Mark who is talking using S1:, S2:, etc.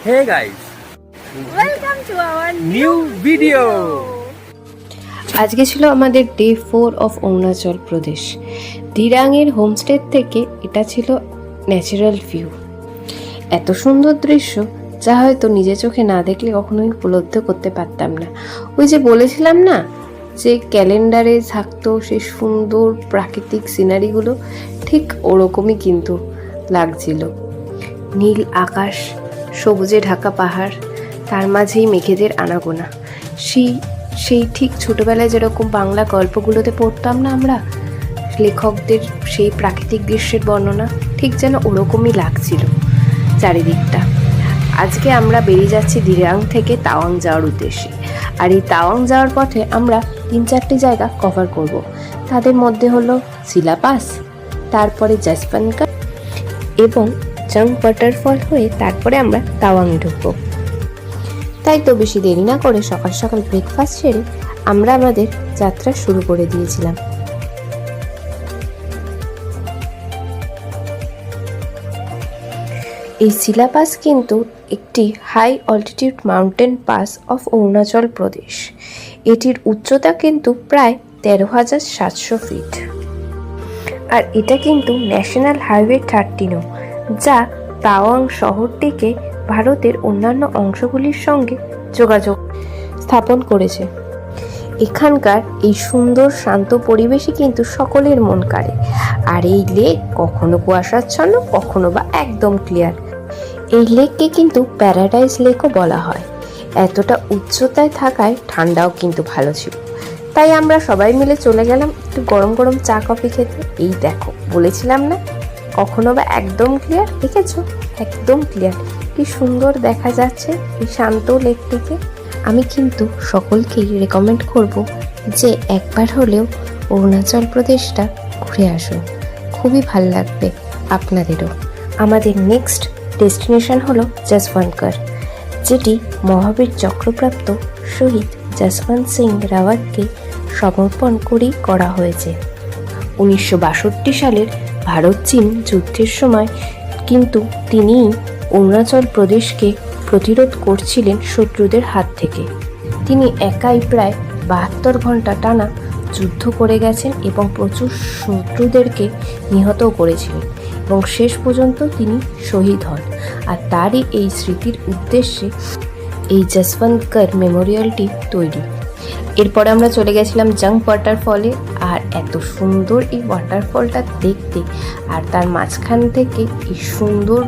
S1: Hey guys,
S2: Welcome to our
S1: new video.
S3: আজকে ছিল আমাদের ডে 4 অফ অরুণাচল প্রদেশ। দিরাংয়ের হোমস্টে থেকে এটা ছিল ন্যাচারাল ভিউ। এত সুন্দর দৃশ্য যা হয়তো নিজের চোখে না দেখলে কখনোই উপলব্ধি করতে পারতাম না। ওই যে বলেছিলাম না যে ক্যালেন্ডারে থাকতো সেই সুন্দর প্রাকৃতিক সিনারিগুলো, ঠিক ওরকমই কিন্তু লাগছিল। নীল আকাশ, সবুজে ঢাকা পাহাড়, তার মাঝেই মেঘেদের আনাগোনা। সেই ঠিক ছোটবেলায় যেরকম বাংলা গল্পগুলোতে পড়তাম না আমরা, লেখকদের সেই প্রাকৃতিক দৃশ্যের বর্ণনা, ঠিক যেন ওরকমই লাগছিল চারিদিকটা। আজকে আমরা বেরিয়ে যাচ্ছি দিরাং থেকে তাওয়াং যাওয়ার উদ্দেশ্যে। আর এই তাওয়াং যাওয়ার পথে আমরা 3-4টি জায়গা কভার করব। তাদের মধ্যে হলো সিলাপাস, তারপরে জাসপানকা এবং জাং ওয়াটারফল হয়ে তারপরে আমরা তাওয়াংয়ে ঢুকবো। তাই তো বেশি দেরি না করে সকাল সকাল ব্রেকফাস্ট সেরে আমরা আমাদের যাত্রা শুরু করে দিয়েছিলাম। এই সিলাপাস কিন্তু একটি high altitude mountain pass of Arunachal Pradesh. এটির উচ্চতা কিন্তু প্রায় 13,700 ফিট। আর এটা কিন্তু ন্যাশনাল হাইওয়ে 13, যা তাওয়াং শহরটিকে ভারতের অন্যান্য অংশগুলির সঙ্গে যোগাযোগ স্থাপন করেছে। এখানকার এই সুন্দর শান্ত পরিবেশই কিন্তু সকলের মন কাড়ে। আর এই লেক কখনো কুয়াশাচ্ছন্ন, কখনো বা একদম ক্লিয়ার। এই লেককে কিন্তু প্যারাডাইস লেকও বলা হয়। এতটা উচ্চতায় থাকায় ঠান্ডাও কিন্তু ভালো ছিল। তাই আমরা সবাই মিলে চলে গেলাম একটু গরম গরম চা কফি খেতে। এই দেখো, বলেছিলাম না কখনো বা একদম ক্লিয়ার, দেখেছো একদম ক্লিয়ার। কি সুন্দর দেখা যাচ্ছে এই শান্ত লেকটিকে। আমি কিন্তু সকলকেই রেকমেন্ড করব যে একবার হলেও অরুণাচল প্রদেশটা ঘুরে আসুন, খুবই ভাল লাগবে আপনাদেরও। আমাদের নেক্সট ডেস্টিনেশন হলো জসওয়ানকর, যেটি মহাবীর চক্রপ্রাপ্ত শহীদ যশবন্ত সিং রাওয়াতকে সমর্পণ করেই করা হয়েছে। 1962 সালের ভারত চীন যুদ্ধের সময় কিন্তু তিনিই অরুণাচল প্রদেশকে প্রতিরোধ করছিলেন শত্রুদের হাত থেকে। তিনি একাই প্রায় 72 ঘন্টা টানা যুদ্ধ করে গেছেন এবং প্রচুর শত্রুদেরকে নিহতও করেছিলেন এবং শেষ পর্যন্ত তিনি শহীদ হন। আর তারই এই স্মৃতির উদ্দেশ্যে এই জসওয়ানকর মেমোরিয়ালটি তৈরি। এরপরে আমরা চলে গেছিলাম জাং ওয়াটারফলে। আর এত সুন্দর এই ওয়াটারফলটা দেখতে, আর তার মাঝখান থেকে এই সুন্দর